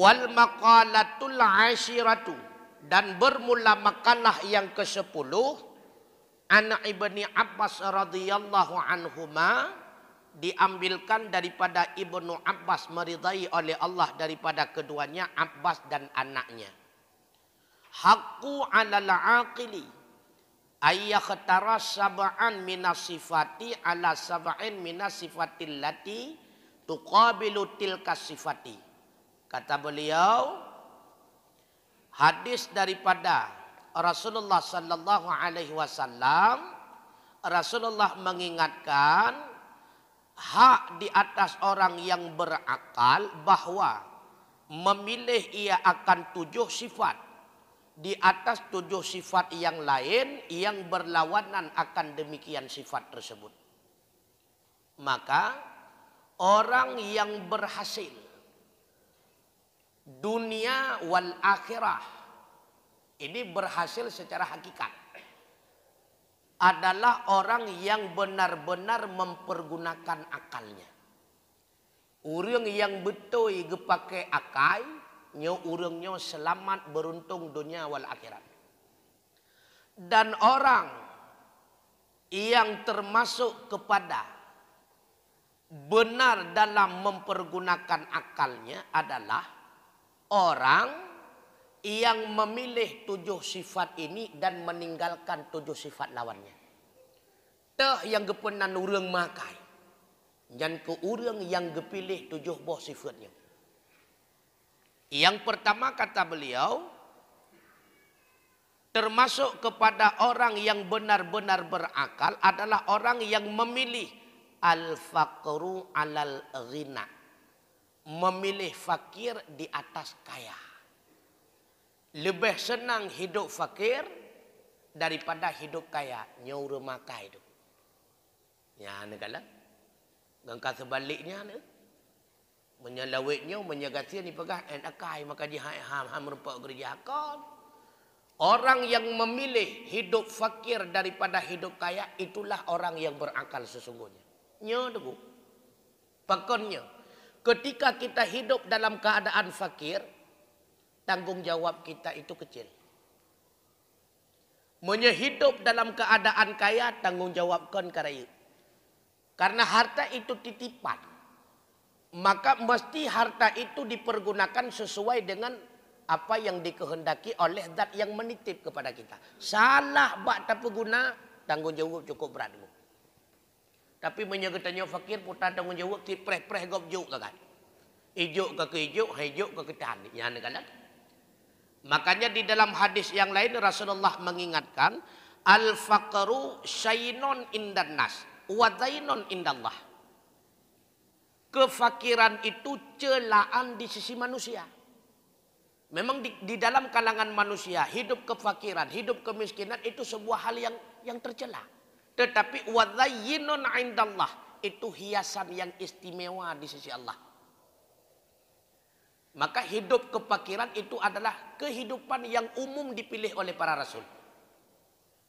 Wal maqalatul ashiratu, dan bermula makalah yang ke-10 an Ibni Abbas radhiyallahu anhuma, diambilkan daripada Ibnu Abbas, meridai oleh Allah daripada keduanya, Abbas dan anaknya. Haqqu 'alal 'aqili ayyakhtara sab'an minas sifati ala sab'in minas sifatil lati tuqabilu tilka sifati. Kata beliau, hadis daripada Rasulullah sallallahu alaihi wasallam, Rasulullah mengingatkan hak di atas orang yang berakal bahwa memilih ia akan 7 sifat di atas 7 sifat yang lain yang berlawanan akan demikian sifat tersebut. Maka orang yang berhasil dunia wal akhirah, ini berhasil secara hakikat, adalah orang yang benar-benar mempergunakan akalnya. Orang yang betul pakai akal, orangnya selamat beruntung dunia wal akhirat. Dan orang yang termasuk kepada benar dalam mempergunakan akalnya adalah orang yang memilih 7 sifat ini dan meninggalkan 7 sifat lawannya. Tah yang gepenan urang makai, dan ke urang yang gepilih 7 buah sifatnya. Yang pertama kata beliau, termasuk kepada orang yang benar-benar berakal adalah orang yang memilih al-faqru alal ghina, memilih fakir di atas kaya. Lebih senang hidup fakir daripada hidup kaya. Nyaura makai itu. Ya, negala. Gangka sebaliknya ni. Menyalawitnya, menyagasi ni pegah akai maka dia ham merupakan gereja akal. Orang yang memilih hidup fakir daripada hidup kaya, itulah orang yang berakal sesungguhnya. Nya tu. Pakonnya, ketika kita hidup dalam keadaan fakir, tanggungjawab kita itu kecil. Menyehidup dalam keadaan kaya, tanggungjawabkan karaya. Karena harta itu titipan, maka mesti harta itu dipergunakan sesuai dengan apa yang dikehendaki oleh zat yang menitip kepada kita. Salah bak tak guna, tanggungjawab cukup berat. Tapi menyegetanya fakir putar tanggungjawab ti preh-preh gobjuk kan. Ijuk ke ijuk, hijuk ke ketan. Ya negala. Makanya di dalam hadis yang lain Rasulullah mengingatkan, al-faqru syainon indan nas wa zainun indallah. Kefakiran itu celaan di sisi manusia. Memang di dalam kalangan manusia hidup kefakiran, hidup kemiskinan itu sebuah hal yang tercela. Tetapi wa zainun indallah, itu hiasan yang istimewa di sisi Allah. Maka hidup kefakiran itu adalah kehidupan yang umum dipilih oleh para rasul.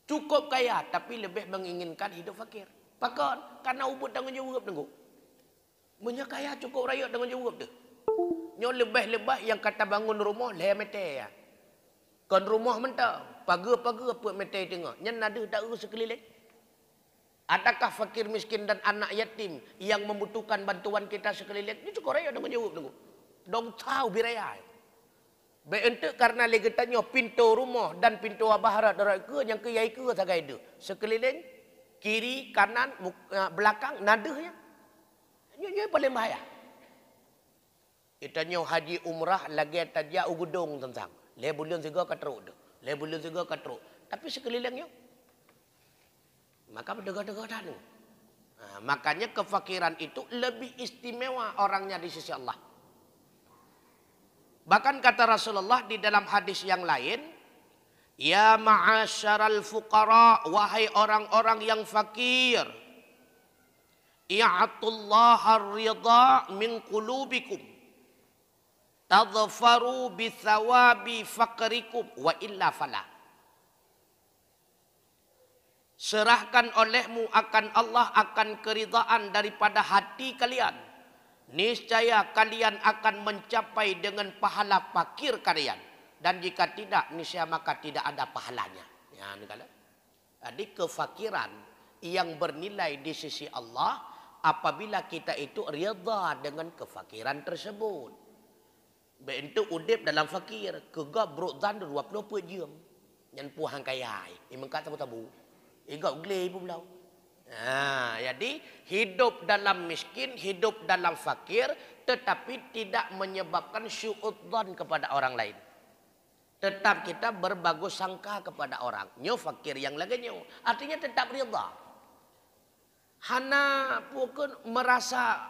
Cukup kaya tapi lebih menginginkan hidup fakir. Pakon karena ubud tanggungjawab tunggu. Punya kaya cukup rakyat tanggungjawab tu. Nyo lebih-lebih yang kata bangun rumah le mete ya. Kon rumah mentah, pagar-pagar puak mete tengok. Nyen ada tak sekeliling. Adakah fakir miskin dan anak yatim yang membutuhkan bantuan kita sekeliling? Ini cukup rakyat tanggungjawab tunggu. Dong tahu biraya. Beente karena legetannya pintu rumah dan pintu baharat darat ke yang ke yai ke sagai itu. Sekeliling, kiri, kanan, belakang, nadahnya. Ini paling bahaya. Kita nyo haji umrah lagi tajak ugudung tentang. Le bulan juga katruk tu. Le bulan juga katruk. Tapi sekelilingnya. Maka berdega-dega dah tu. Makanya kefakiran itu lebih istimewa orangnya di sisi Allah. Bahkan kata Rasulullah di dalam hadis yang lain, ya ma'asyaral fuqara, wahai orang-orang yang fakir, i'atullah ar-ridha min qulubikum tadhfaru bi thawabi faqrikum wa illa fala. Serahkan olehmu akan Allah akan keridhaan daripada hati kalian, niscaya kalian akan mencapai dengan pahala fakir kalian. Dan jika tidak, niscaya maka tidak ada pahalanya. Ya, jadi kefakiran yang bernilai di sisi Allah apabila kita itu rida dengan kefakiran tersebut. Bentuk udip dalam fakir, kegap berukdan 24 jam. Yang puhang kayai, ini mengkat tabu-tabu. Igak glei pun belau. Nah, jadi hidup dalam miskin, hidup dalam fakir, tetapi tidak menyebabkan syu'udzon kepada orang lain. Tetap kita berbagus sangka kepada orang. Nyo fakir yang lagi nyo. Artinya tetap rida. Hana pun merasa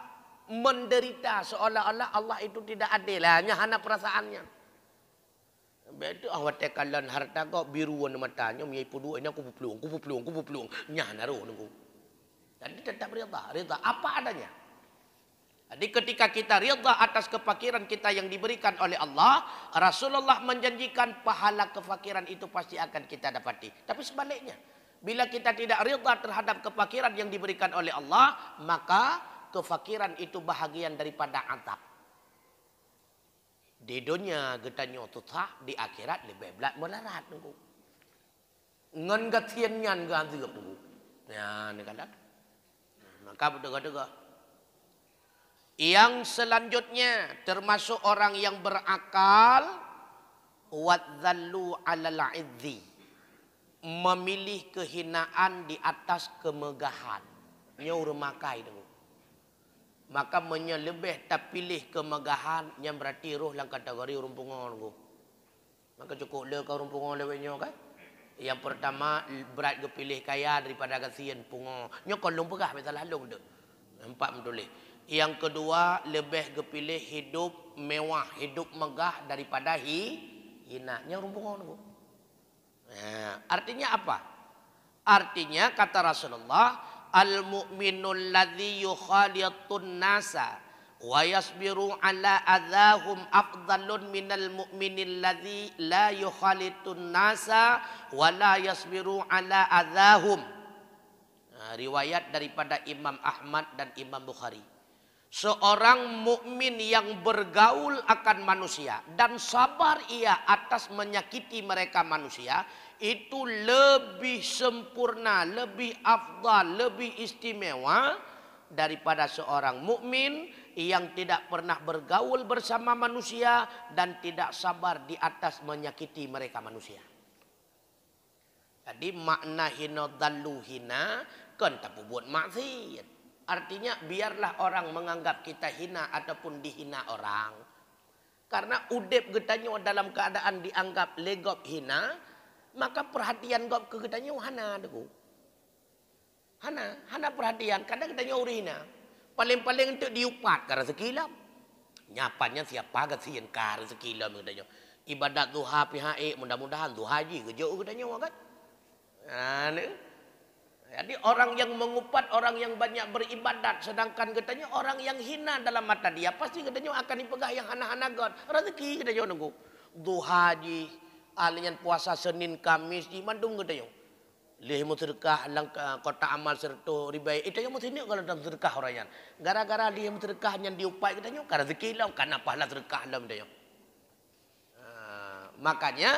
menderita seolah-olah Allah itu tidak adil. Hanya hana perasaannya. Betul awak tekalan harta kau biruan matanya. Miai pudu ini aku pupulung. Nyah naruh nunggu. Jadi tetap rida. Apa adanya. Jadi ketika kita rida atas kefakiran kita yang diberikan oleh Allah, Rasulullah menjanjikan pahala kefakiran itu pasti akan kita dapati. Tapi sebaliknya, bila kita tidak rida terhadap kefakiran yang diberikan oleh Allah, maka kefakiran itu bahagian daripada azab. Di dunia getanya tutah, di akhirat lebih belat melarat nunggu. Ngan gatian nyan ganti nunggu. Ya, ni kan. Maka berdoa-doa. Yang selanjutnya termasuk orang yang berakal wadzallu 'alal 'izzi. Memilih kehinaan di atas kemegahan. Nyaur makai dulu. Maka menyelebih tak pilih kemegahan yang berarti roh dalam kategori rumpungan dulu. Maka cukup le kau rumpungan lewatnya kan? Yang pertama berat ke pilih kaya daripada kasihan pungo. Nyo kolong pegah betul lalu tu. Nampak betul. Yang kedua lebih ke pilih hidup mewah, hidup megah daripada hina. Nyo rumpungan dulu. Nah, artinya apa? Artinya kata Rasulullah, al-mu'minul ladzi yukhalitun nasa wa yasbiru ala adahum afdalun minal mu'minil ladzi la yukhalitun nasa wa la yasbiru ala adahum. Riwayat daripada Imam Ahmad dan Imam Bukhari. Seorang mukmin yang bergaul akan manusia dan sabar ia atas menyakiti mereka manusia, itu lebih sempurna, lebih afdal, lebih istimewa daripada seorang mukmin yang tidak pernah bergaul bersama manusia dan tidak sabar di atas menyakiti mereka manusia. Jadi makna hina dallu hina kan tak buat maksiat. Artinya biarlah orang menganggap kita hina ataupun dihina orang. Karena udep getanya dalam keadaan dianggap legop hina, maka perhatian gop ke getanya hana deku. Hana perhatian, kadang getanya urina. Paling-paling untuk diupat ke rezeki lam. Nyapanya siapa kasihan ke rezeki lam getanya. Ibadat duha pihak mudah-mudahan duha haji kejauh getanya kan. Jadi orang yang mengupat, orang yang banyak beribadat, sedangkan katanya orang yang hina dalam mata dia, pasti katanya akan dipegah yang hana-hana God. Rezeki katanya nunggu. Duha haji, alian puasa Senin Kamis di Bandung katanya. Lih mu sedekah lang kota amal serta ribai. Itu yang mu sini kalau dalam sedekah orang. Gara-gara lih mu sedekah yang diupai katanya, karena rezeki lam, karena pahala sedekah lam katanya. Makanya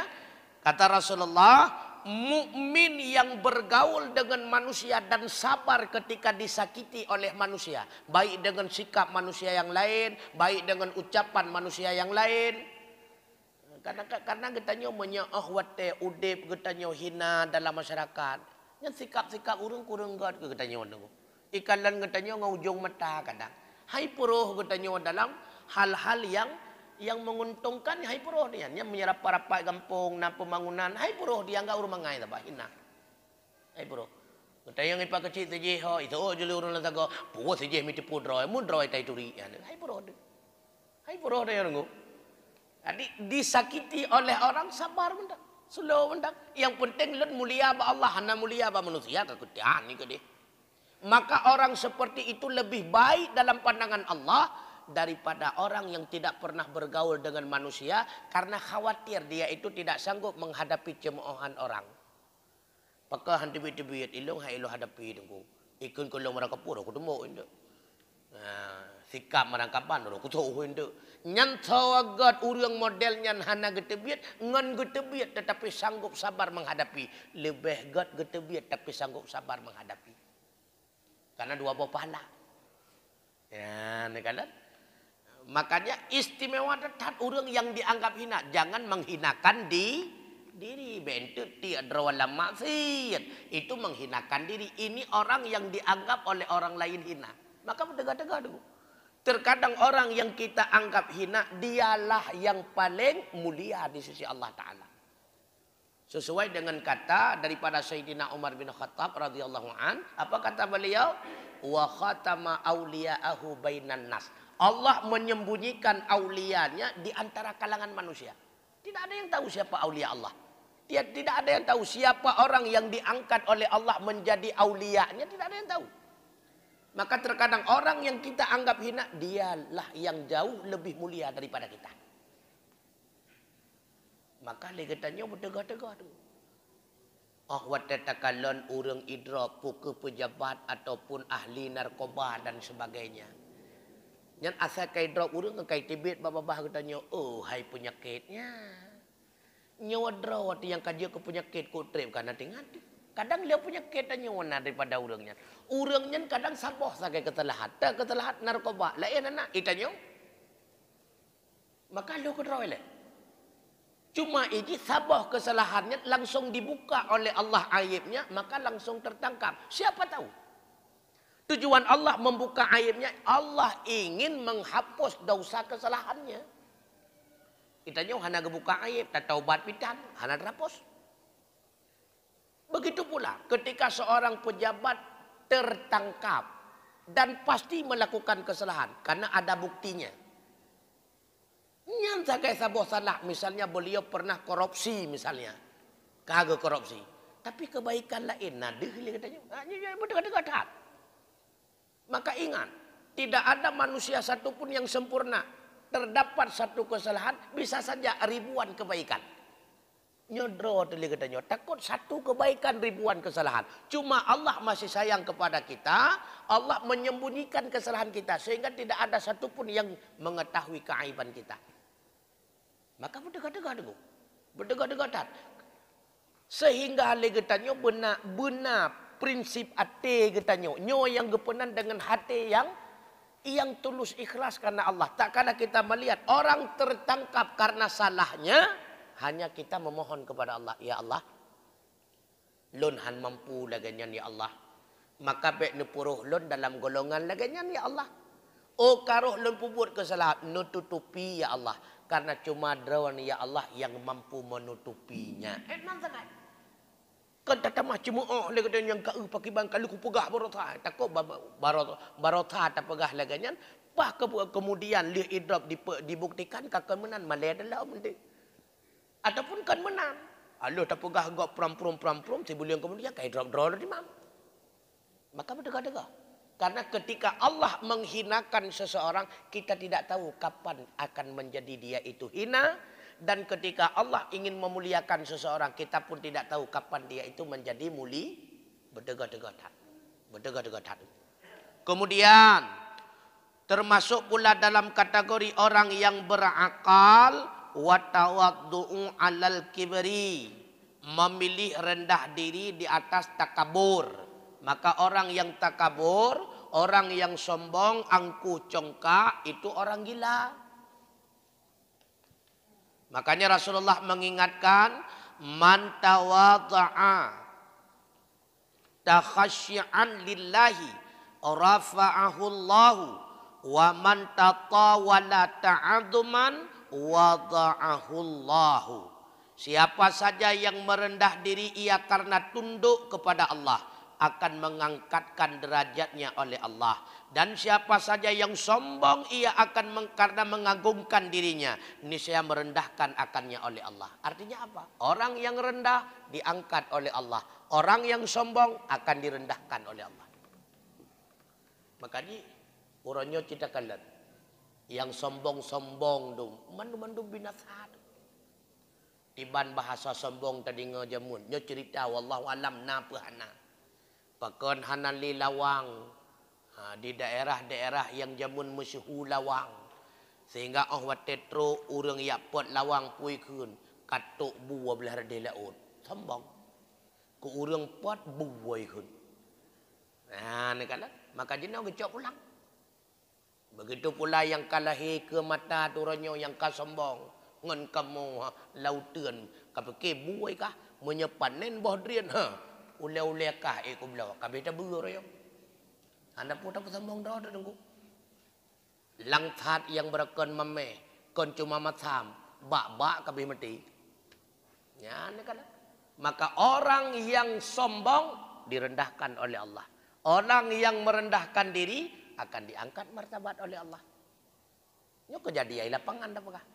kata Rasulullah, mukmin yang bergaul dengan manusia dan sabar ketika disakiti oleh manusia, baik dengan sikap manusia yang lain, baik dengan ucapan manusia yang lain. Karena getanya menyoh wate udip getanya hina dalam masyarakat. Yang sikap-sikap urung kurang god ke getanya nunggu. Ikalan getanya ngaujung mata kadang. Hai puruh getanya dalam hal-hal yang menguntungkan hai puruh dia. Yang menyerap rapat kampung na pembangunan hai puruh dia enggak urung mangai apa hina. Hai puruh. Getanya ngipa kecil tejeh ho itu jeli urang latago puas tejeh miti pudroy mudroy tai turi. Hai puruh. Hai puruh dia nunggu. Jadi disakiti oleh orang sabar mendak, slow mendak. Yang penting lun mulia ba Allah, hana mulia ba manusia kekutian ni ke dia. Maka orang seperti itu lebih baik dalam pandangan Allah daripada orang yang tidak pernah bergaul dengan manusia karena khawatir dia itu tidak sanggup menghadapi cemoohan orang. Pakah tibit-tibit ilung hai ilo hadapi dengku. Ikun kalau mereka pura ketemu indak. sikap merangkapan ro ku tahu hendak nyan tawagat urang model nyan hana getebiat ngan getebiat tetapi sanggup sabar menghadapi lebih gat getebiat tapi sanggup sabar menghadapi karena dua buah pahala ya kan makanya istimewa tetap urang yang dianggap hina jangan menghinakan diri bentuk tiada wala maksiat itu menghinakan diri ini orang yang dianggap oleh orang lain hina maka berdega-dega dulu. Terkadang orang yang kita anggap hina, dialah yang paling mulia di sisi Allah Ta'ala. Sesuai dengan kata daripada Sayyidina Umar bin Khattab radhiyallahu an, apa kata beliau? Wa khatama awliya'ahu bainan nas. Allah menyembunyikan aulianya di antara kalangan manusia. Tidak ada yang tahu siapa aulia Allah. Tidak ada yang tahu siapa orang yang diangkat oleh Allah menjadi aulianya, tidak ada yang tahu. Maka terkadang orang yang kita anggap hina, dialah yang jauh lebih mulia daripada kita. Maka legetannya berdega-dega tu. Oh, watatakalon urang idra puke pejabat ataupun ahli narkoba dan sebagainya. Yang asal kai drop urang kai tibet babah katanya, oh hai penyakitnya. Nyawa drawat yang kaji ke penyakit ku trip karena tinggal. Kadang dia punya ketannya warna daripada urangnya. Urangnya kadang saboh sakai ketelahat. Tak ketelahat narkoba. Lain anak itanyo. Maka lu kedrawai le. Cuma ini saboh kesalahannya langsung dibuka oleh Allah aibnya. Maka langsung tertangkap. Siapa tahu. Tujuan Allah membuka aibnya. Allah ingin menghapus dosa kesalahannya. Itanyo hana gebuka aib. Tak taubat pitan. Hana terhapus. Begitu pula ketika seorang pejabat tertangkap dan pasti melakukan kesalahan karena ada buktinya. Nyan sakai saboh salah misalnya beliau pernah korupsi misalnya. Kagak korupsi. Tapi kebaikan lain nadeh katanya. Betul-betul. Maka ingat, tidak ada manusia satupun yang sempurna. Terdapat satu kesalahan bisa saja ribuan kebaikan. Nyodro tadi katanya, takut satu kebaikan ribuan kesalahan. Cuma Allah masih sayang kepada kita. Allah menyembunyikan kesalahan kita sehingga tidak ada satupun yang mengetahui keaiban kita. Maka berdega-dega dulu, berdega-dega. Sehingga hal katanya benar prinsip hati katanya. Nyo yang gepenan dengan hati yang tulus ikhlas karena Allah. Tak kala kita melihat orang tertangkap karena salahnya. Hanya kita memohon kepada Allah. Ya Allah. Lun han mampu laganyan ya Allah. Maka bek nepuruh lun dalam golongan laganyan ya Allah. Oh karuh lun pubut kesalahan. Nututupi ya Allah. Karena cuma drawan ya Allah yang mampu menutupinya. Enak sangat. Kan tatamah cuma laganyan yang kau pakai bangkal ku pegah barotha. Takut barotha tak pegah laganyan. Bah kemudian li idrab dibuktikan kakemenan malai adalah mendek. Ataupun kan menang. Aluh tak pegah gak pram-pram sebelum kemudian kayak drop di mam. Maka berdega-dega. Karena ketika Allah menghinakan seseorang, kita tidak tahu kapan akan menjadi dia itu hina. Dan ketika Allah ingin memuliakan seseorang, kita pun tidak tahu kapan dia itu menjadi muli. Berdega-dega. Berdega-dega. Kemudian, termasuk pula dalam kategori orang yang berakal, watawaddu'u alal kibri, memilih rendah diri di atas takabur. Maka orang yang takabur, orang yang sombong, angkuh congkak, itu orang gila. Makanya Rasulullah mengingatkan, man tawadha'a takhasyi'an lillahi rafa'ahu Allahu wa man tatawala ta'aduman wada'ahullahu. Siapa saja yang merendah diri ia karena tunduk kepada Allah akan mengangkatkan derajatnya oleh Allah. Dan siapa saja yang sombong ia akan karena mengagungkan dirinya niscaya merendahkan akannya oleh Allah. Artinya apa? Orang yang rendah diangkat oleh Allah. Orang yang sombong akan direndahkan oleh Allah. Makanya orangnya kita kalah. Yang sombong-sombong tu mandu-mandu binasa. Tiban bahasa sombong tadi ngajamun. Nyo cerita wallahu alam na pahana. Pakon hana li lawang. Di daerah-daerah yang jamun masyhur lawang. Sehingga watetro urang yak pot lawang pui kun katuk buah belah de laut. Sombong. Ku urang pot buai kun. Ni kala maka jenau gecok pulang. Begitu pula yang kalahi ke mata turanyo yang ka sombong. Ngan kamu lautan kapake buai kah menyepanen boh drian ule-ule kah ku belah kabeta beur yo. Anda pun tak sombong dah tengku. Langtat yang berkon mame, kon cuma matam, bak kabeh mati. Ya, ni kan. Maka orang yang sombong direndahkan oleh Allah. Orang yang merendahkan diri akan diangkat martabat oleh Allah. Ini kejadian lapangan apakah?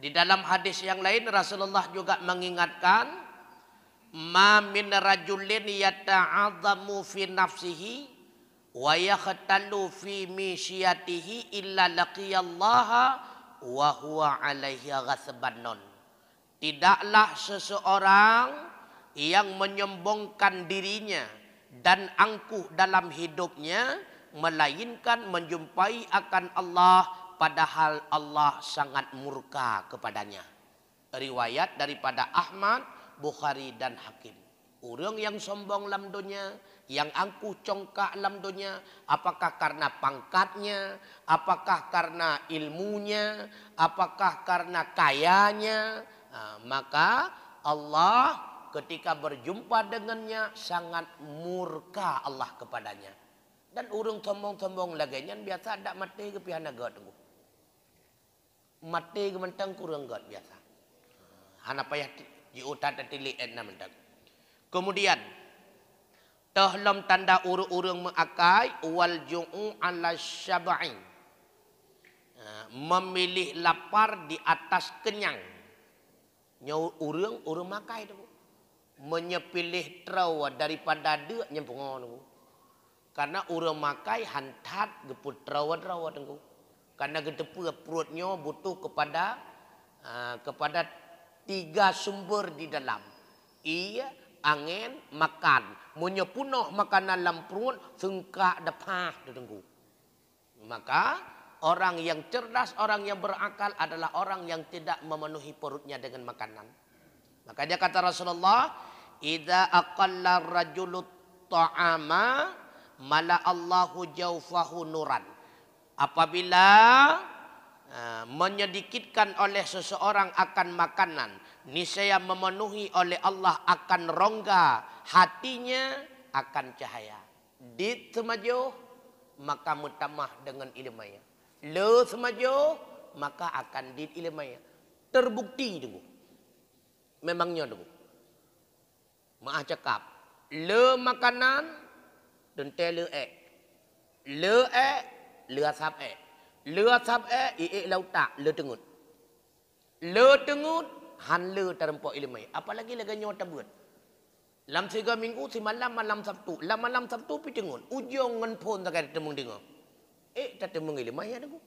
Di dalam hadis yang lain Rasulullah juga mengingatkan, ma min rajulin yata'azzamu fi nafsihi wa yakhtalu fi misyatihi illa laqiyallaha wa huwa alaihi ghasbanun. Tidaklah seseorang yang menyombongkan dirinya dan angkuh dalam hidupnya melainkan menjumpai akan Allah padahal Allah sangat murka kepadanya. Riwayat daripada Ahmad, Bukhari dan Hakim. Orang yang sombong dalam dunia, yang angkuh congkak dalam dunia, apakah karena pangkatnya, apakah karena ilmunya, apakah karena kayanya, maka Allah ketika berjumpa dengannya sangat murka Allah kepadanya. Dan orang sombong-sombong laganya biasa ada mati ke pihak naga tunggu. Mati ke mentang kurang god biasa. Hana payah diutat tilik enam mentang. Kemudian tahlam tanda urung mengakai wal ju'u ala syab'in. Memilih lapar di atas kenyang. Nyau urung makai tu. Menyepilih trawa daripada dia nyempungon tu. Karena urung makai hantat geput trawa-trawa tu. Karena gedepu perutnya butuh kepada tiga sumber di dalam. Ia angin makan. Menyepunuh makanan dalam perut sengkak dapah tengku. Maka orang yang cerdas, orang yang berakal adalah orang yang tidak memenuhi perutnya dengan makanan. Maka dia kata Rasulullah, idza aqalla rajulu ta'ama mala Allahu jawfahu nuran. Apabila menyedikitkan oleh seseorang akan makanan, niscaya memenuhi oleh Allah akan rongga hatinya akan cahaya. Dit semajuh maka mutamah dengan ilmunya. Le semajuh maka akan dit ilmunya. Terbukti dulu. Memangnya dulu. Maaf cakap. Le makanan dan le le asap le asap lautak le tengut. Le tengut han le terempok ilmu. Apalagi lagi nyota buat. Lam 3 minggu si malam Sabtu. Malam Sabtu pi tengut. Ujung ngan pun tak ada temung dengar. Tak temung ilmu ya tu.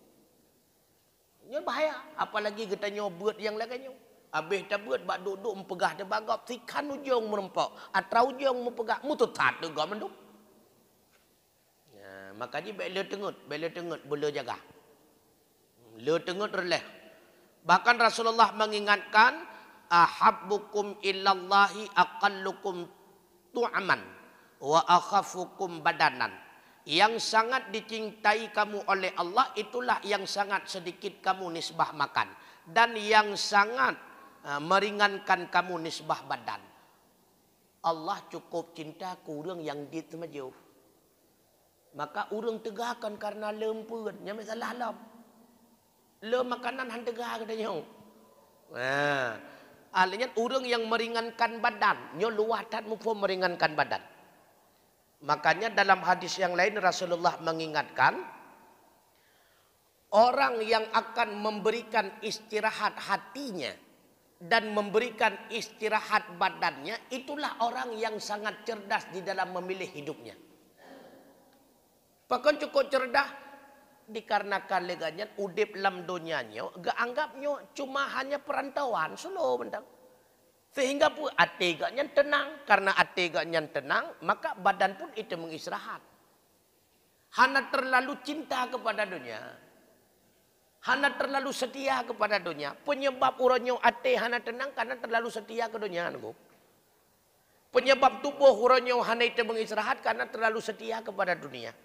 Nya bahaya. Apalagi kita nyobut yang lagi nyo. Habis tak buat bak duduk mempegah de bagap sikan ujung merempok. Atau ujung mempegah mututat de gak menduk. Makanya bela tengut boleh jaga. Le tengut releh. Bahkan Rasulullah mengingatkan ahabbukum illallahi aqallukum tu'aman wa akhafukum badanan. Yang sangat dicintai kamu oleh Allah itulah yang sangat sedikit kamu nisbah makan dan yang sangat meringankan kamu nisbah badan. Allah cukup cinta kurang yang ditemajuh. Maka urang tegahkan karena lempun. Yang masalah lam. Le makanan han tegah katanya. Artinya urang yang meringankan badan. Nyo luatan mumpung meringankan badan. Makanya dalam hadis yang lain Rasulullah mengingatkan. Orang yang akan memberikan istirahat hatinya. Dan memberikan istirahat badannya. Itulah orang yang sangat cerdas di dalam memilih hidupnya. Bahkan cukup cerdas dikarenakan leganya udip lam dunianya gak anggapnya cuma hanya perantauan solo bentang. Sehingga pun hati gaknya tenang. Karena hati gaknya tenang maka badan pun itu mengistirahat. Hana terlalu cinta kepada dunia. Hana terlalu setia kepada dunia. Penyebab uranyo ate hana tenang karena terlalu setia ke dunia. Penyebab tubuh uranyo hana itu mengistirahat karena terlalu setia kepada dunia.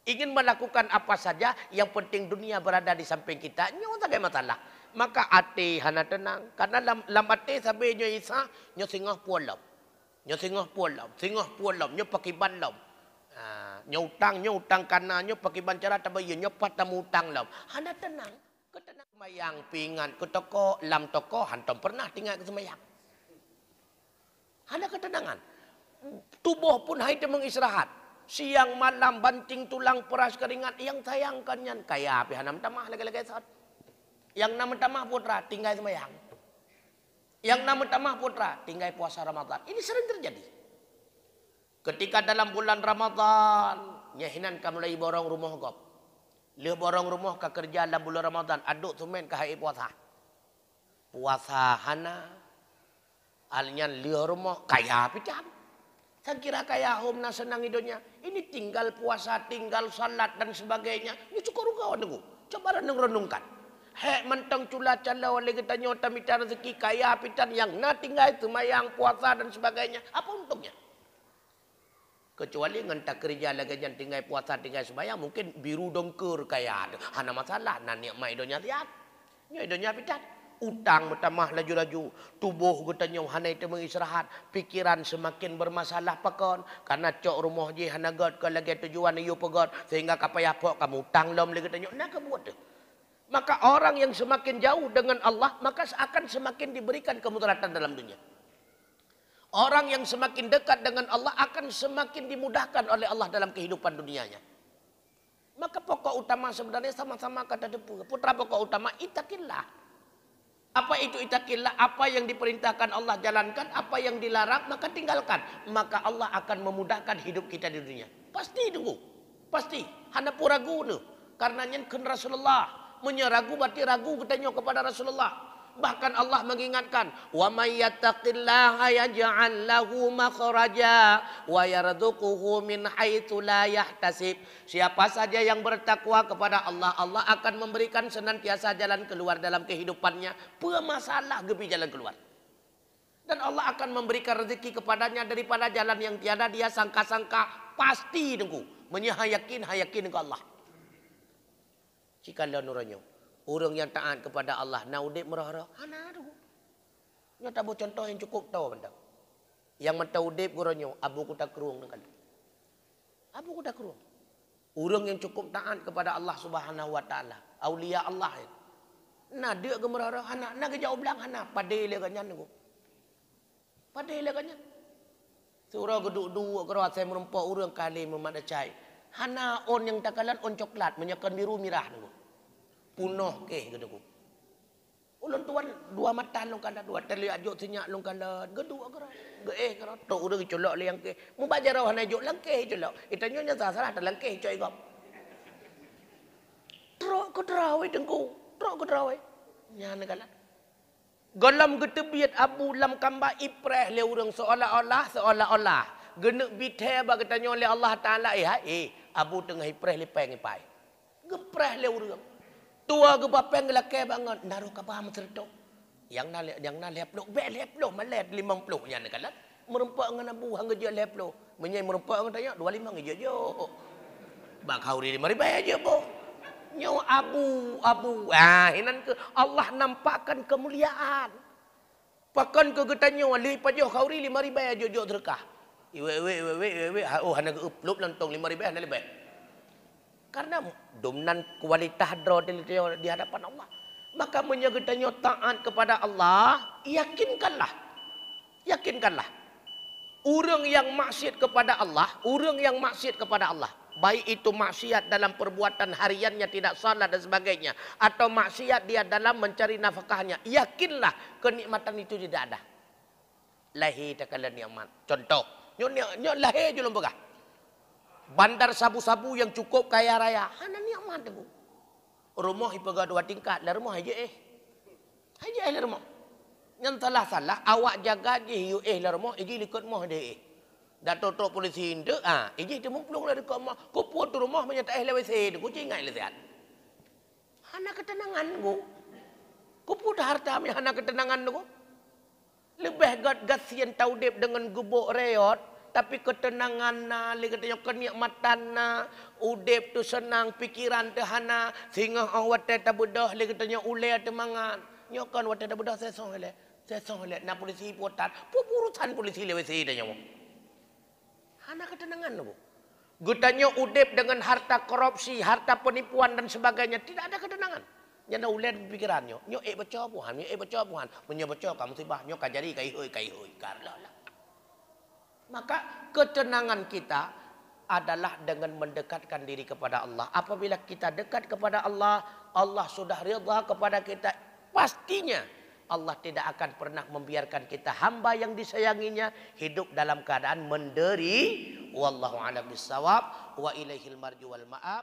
Ingin melakukan apa saja, yang penting dunia berada di samping kita. Nyo tak ada masalah. Maka ate hana tenang. Karena lam ate sampai nyo isa, nyo singah pualam. Nyo singah pualam. Singah pualam. Nyo pakai bandam. Nyo utang karena nyo pakai bancara tabayo. Nyo patamu utang lam. Hana tenang. Ketenang semayang pingan ke toko. Lam toko hantam pernah tinggal ke semayang. Hana ketenangan. Tubuh pun hai mengistirahat. Siang malam banting tulang peras keringat. Yang sayangkannya kaya api hanam tamah lagi-lagi saat. Yang nama tamah putra tinggal semayang. Yang nama tamah putra tinggal puasa Ramadan. Ini sering terjadi. Ketika dalam bulan Ramadan, nyahinan ka mulai borong rumah gop. Leh borong rumah ka kerja dalam bulan Ramadan. Aduk sumen ka hai puasa. Puasa hana. Alnya leh rumah kaya api jam. Saya kira kaya homna senang hidupnya. Ini tinggal puasa, tinggal salat dan sebagainya. Ini cukup rugawan aku. Coba renung-renungkan. Hek mentang cula cala oleh kita nyota mita rezeki kaya apitan yang na tinggal semayang puasa dan sebagainya. Apa untungnya? Kecuali ngentak kerja lagi yang tinggal puasa tinggal semayang mungkin biru dongker kaya ada. Hana masalah. Nah nikmat hidupnya tiap. Hidupnya apitan. Utang bertambah laju-laju. Tubuh getanya hana itu mengistirahat. Pikiran semakin bermasalah pakon. Karena cok rumah je hana god ke lagi tujuan iyo pegod. Sehingga kapayah pok kamu utang lom lagi getanya. Nak kebuat tu. Maka orang yang semakin jauh dengan Allah. Maka akan semakin diberikan kemudaratan dalam dunia. Orang yang semakin dekat dengan Allah. Akan semakin dimudahkan oleh Allah dalam kehidupan dunianya. Maka pokok utama sebenarnya sama-sama kata depu. Putra pokok utama itakillah. Apa itu itakillah? Apa yang diperintahkan Allah jalankan, apa yang dilarang maka tinggalkan. Maka Allah akan memudahkan hidup kita di dunia. Pasti tunggu. Pasti. Hana pun ragu tu. Karena nyenken Rasulullah. Menyeragu berarti ragu katanya kepada Rasulullah. Bahkan Allah mengingatkan, wa may yattaqillaha yaj'al lahu makhraja wa yarzuquhu min haitsu la yahtasib. Siapa saja yang bertakwa kepada Allah, Allah akan memberikan senantiasa jalan keluar dalam kehidupannya. Pemasalah gebi jalan keluar. Dan Allah akan memberikan rezeki kepadanya daripada jalan yang tiada dia sangka-sangka. Pasti tunggu. Menyahayakin ke Allah. Cikala nuranyo. Orang yang taat kepada Allah. Naudib merah-rah. Hana tu. Nya tahu contoh yang cukup tahu benda. Yang mentaudib guranyo. Abu Kuta Keruang. Abu Kuta Keruang. Orang yang cukup taat kepada Allah Subhanahu Wa Taala. Aulia Allah. Nah dia gemerah-rah. Hana. Nah kejauh belang. Hana. Padai leganya. Padai leganya. Surah geduk-duk. Kerana saya merempak orang kali memadacai. Hana on yang takalan on coklat. Menyakan biru mirah. Punoh ke gitu. Ulun tuan dua mata long kanda dua tali ajuk senyak long kanda geduk agara. Ge kara tok udah colok le yang ke. Mu bajar wana ajuk langke colok. Itanyo nya salah ta langke coy gop. Trok ke drawe dengku. Trok ke drawe. Nya negala. Golam getebiat abu lam kamba ipreh le urang seolah-olah genek bithe ba katanya oleh Allah Taala abu tengah ipreh lipeng ipai. Gepreh le urang. Tua ke bapeng lelaki banget. Naruh ke paham serta. Yang nak leplo. Bek leplo. Malet 50. Yang nak kalat. Merempak dengan abu. Hangga je leplo. Menyai merempak dengan tanya. 25 je je. Bak hauri 5 ribu je po. Nyaw abu. Hinan ke. Allah nampakkan kemuliaan. Pakan ke getanya. Lipat je hauri 5 ribu je je terkah. Iwe. Oh hana ke upload lantong 5 ribu hana lebih. Karena dominan kualitas draw di hadapan Allah. Maka menjaga taat kepada Allah, yakinkanlah. Orang yang maksiat kepada Allah, baik itu maksiat dalam perbuatan hariannya tidak salat dan sebagainya, atau maksiat dia dalam mencari nafkahnya, yakinlah kenikmatan itu tidak ada. Lahir takalan nikmat. Contoh, nyo lahir je lombagah. Bandar sabu-sabu yang cukup kaya raya. Hana nikmat tu. Rumah ipaga 2 tingkat. Lah rumah aja Aja lah rumah. Yang salah awak jaga je lah rumah. Igi likut rumah dia Dah tutup polisi itu, ini dia mumplung lah dekat rumah. Ku puas tu rumah punya tak lewat saya, ku cingai lah sihat. Hana ketenangan ku. Ku puas harta punya hana ketenangan ku. Lebih gasian taudip dengan gubuk reot, tapi ketenangan na, katanya kenikmatan na, udip tu senang, pikiran tu hana, sehingga awat tak bedah, katanya ulai tu mangan. Nyokan wat tak bedah sesong le, na polisi potat, urusan polisi lewat sini dah nyawa. Hana ketenangan tu. Gutanya udip dengan harta korupsi, harta penipuan dan sebagainya, tidak ada ketenangan. Yang dah ulai pikirannya, nyo baca puhan, baca puhan, menyo baca kamu sibah, nyo kajari kai hoi karlah. Maka ketenangan kita adalah dengan mendekatkan diri kepada Allah. Apabila kita dekat kepada Allah, Allah sudah ridha kepada kita. Pastinya Allah tidak akan pernah membiarkan kita hamba yang disayanginya hidup dalam keadaan menderi. Wallahu a'lam bissawab wa ilaihil marju wal ma'ab.